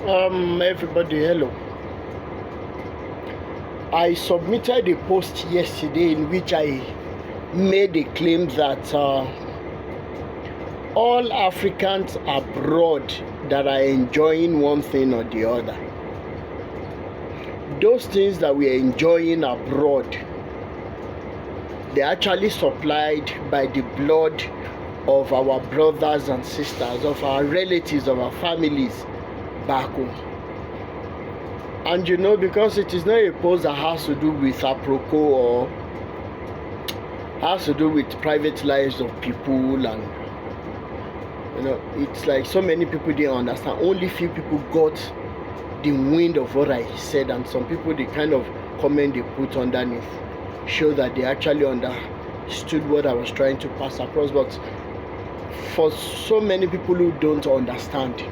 Everybody, hello. I submitted a post yesterday in which I made a claim that all Africans abroad that are enjoying one thing or the other, those things that we are enjoying abroad, they're actually supplied by the blood of our brothers and sisters, of our relatives, of our families back home. And you know, because it is not a post that has to do with aproko or has to do with private lives of people, and you know, it's like so many people didn't understand. Only few people got the wind of what I said, and some people, the kind of comment they put underneath show that they actually understood what I was trying to pass across. But for so many people who don't understand,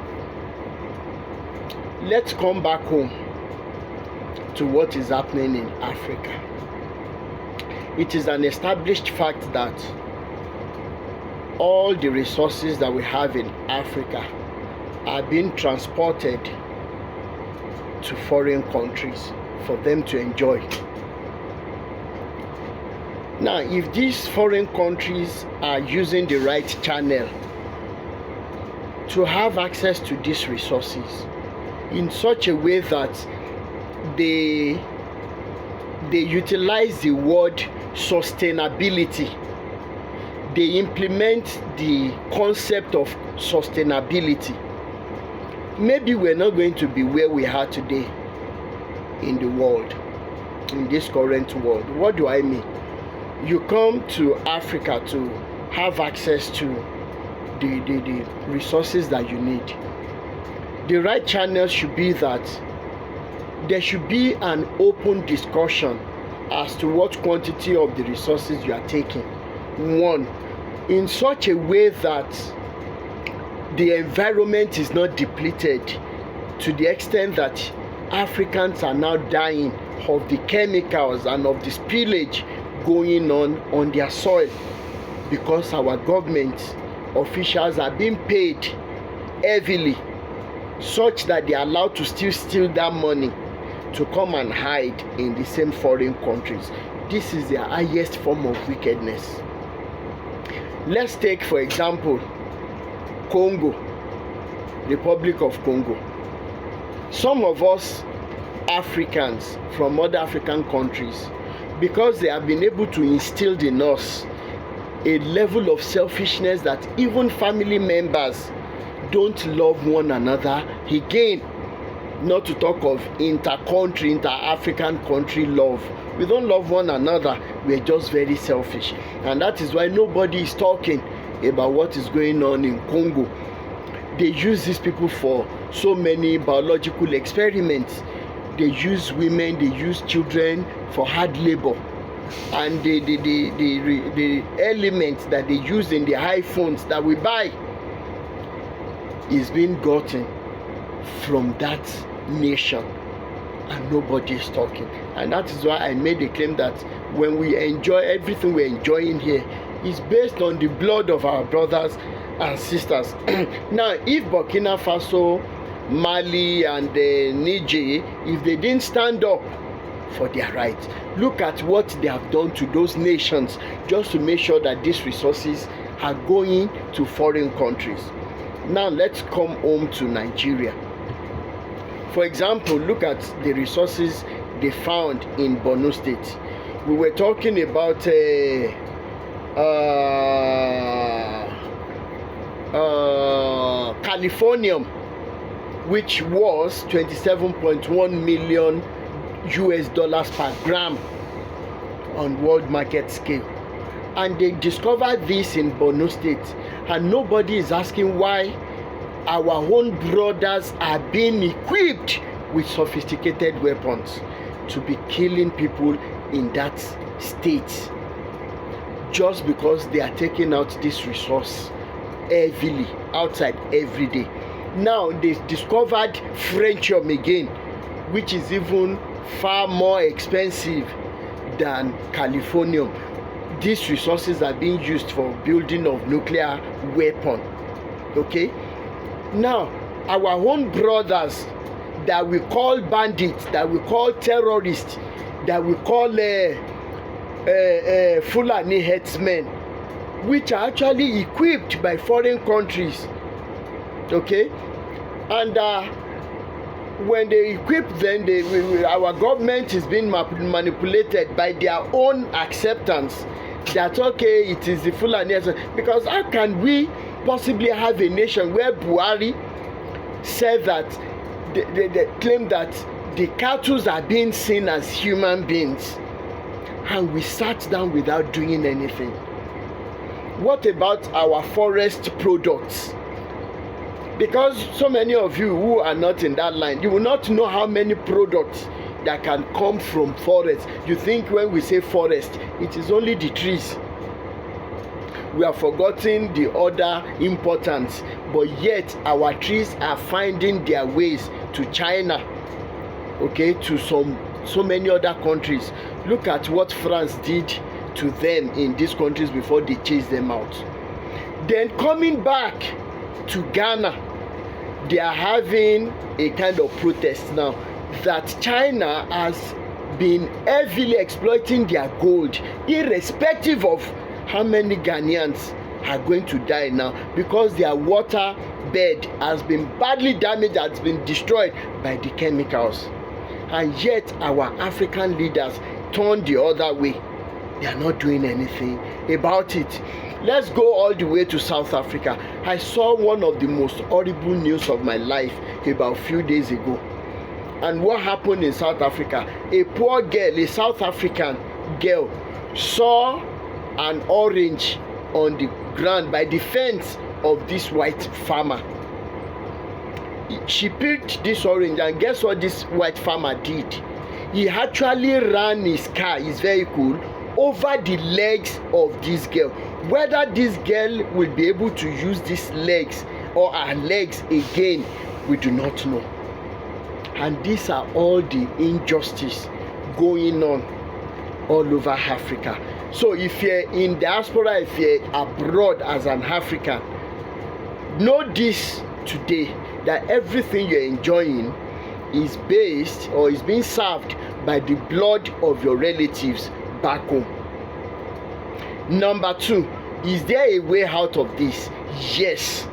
let's come back home to what is happening in Africa. It is an established fact that all the resources that we have in Africa are being transported to foreign countries for them to enjoy. Now, if these foreign countries are using the right channel to have access to these resources in such a way that they utilize the word sustainability, they implement the concept of sustainability, maybe we're not going to be where we are today in the world, in this current world. What do I mean? You come to Africa to have access to the resources that you need. The right channel should be that there should be an open discussion as to what quantity of the resources you are taking. One, in such a way that the environment is not depleted to the extent that Africans are now dying of the chemicals and of the spillage going on their soil, because our government officials are being paid heavily such that they are allowed to still steal that money to come and hide in the same foreign countries. This is the highest form of wickedness. Let's take, for example, Congo, Republic of Congo. Some of us Africans from other African countries, because they have been able to instill in us a level of selfishness that even family members don't love one another again, not to talk of inter-country, inter-African country love. We don't love one another. We're just very selfish, and that is why nobody is talking about what is going on in Congo. They use these people for so many biological experiments. They use women, they use children for hard labor, and the elements that they use in the iPhones that we buy is being gotten from that nation, and nobody is talking. And that is why I made the claim that when we enjoy everything we're enjoying here is based on the blood of our brothers and sisters. Now, if Burkina Faso, Mali and Niger, if they didn't stand up for their rights, look at what they have done to those nations just to make sure that these resources are going to foreign countries. Now let's come home to Nigeria. For example, look at the resources they found in Borno State. We were talking about Californium, which was 27.1 million US dollars per gram on world market scale. And they discovered this in Borno State, and nobody is asking why our own brothers are being equipped with sophisticated weapons to be killing people in that state just because they are taking out this resource heavily outside every day. Now they discovered Frenchium again, which is even far more expensive than Californium. These resources are being used for building of nuclear weapon. Okay, now our own brothers that we call bandits, that we call terrorists, that we call Fulani headsmen, which are actually equipped by foreign countries, okay? And when they equip them, our government is being manipulated by their own acceptance that, okay, it is the Fulani headsmen. Because how can we possibly have a nation where Buhari said that they claim that the cattle are being seen as human beings, and we sat down without doing anything? What about our forest products? Because so many of you who are not in that line, you will not know how many products that can come from forest. You think when we say forest, it is only the trees. We have forgotten the other importance, but yet our trees are finding their ways to China, okay, to so many other countries. Look at what France did to them in these countries before they chased them out. Then coming back to Ghana, they are having a kind of protest now that China has been heavily exploiting their gold, irrespective of how many Ghanaians are going to die now, because their water bed has been badly damaged, has been destroyed by the chemicals. And yet our African leaders turn the other way. They are not doing anything about it. Let's go all the way to South Africa. I saw one of the most horrible news of my life about a few days ago. And what happened in South Africa? A poor girl, a South African girl, saw an orange on the ground by the fence of this white farmer. She picked this orange, and guess what this white farmer did? He actually ran his car, his vehicle, over the legs of this girl. Whether this girl will be able to use these legs or her legs again, we do not know. And these are all the injustice going on all over Africa. So if you're in diaspora, if you're abroad as an African, know this today, that everything you're enjoying is based or is being served by the blood of your relatives back home. Number two, is there a way out of this? Yes.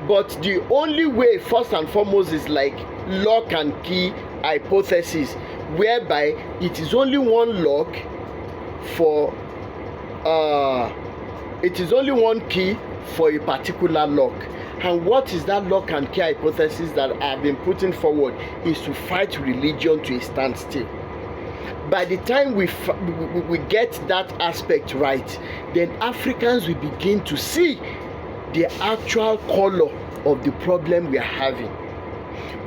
But the only way, first and foremost, is like lock and key hypothesis, whereby it is only one lock for it is only one key for a particular lock. And what is that lock and key hypothesis that I have been putting forward? Is to fight religion to a standstill. By the time we get that aspect right, then Africans will begin to see the actual color of the problem we are having.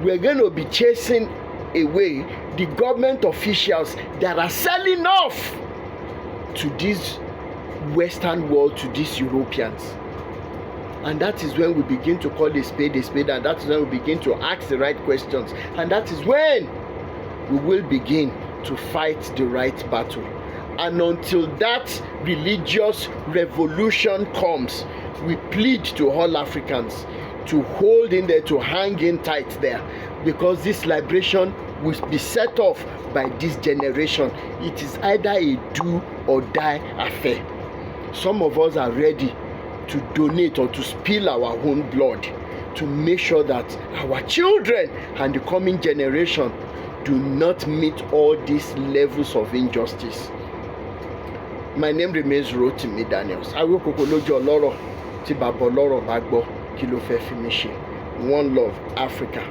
We're going to be chasing away the government officials that are selling off to this Western world, to these Europeans. And that is when we begin to call a spade, and that is when we begin to ask the right questions. And that is when we will begin to fight the right battle. And until that religious revolution comes, we plead to all Africans to hold in there, to hang in tight there, because this liberation will be set off by this generation. It is either a do or die affair. Some of us are ready to donate or to spill our own blood to make sure that our children and the coming generation do not meet all these levels of injustice. My name remains Rotimi Daniels. Awo koko lojo loro ti babo loro ba gbo, kí ló fẹ́ fi mí ṣe. One love, Africa.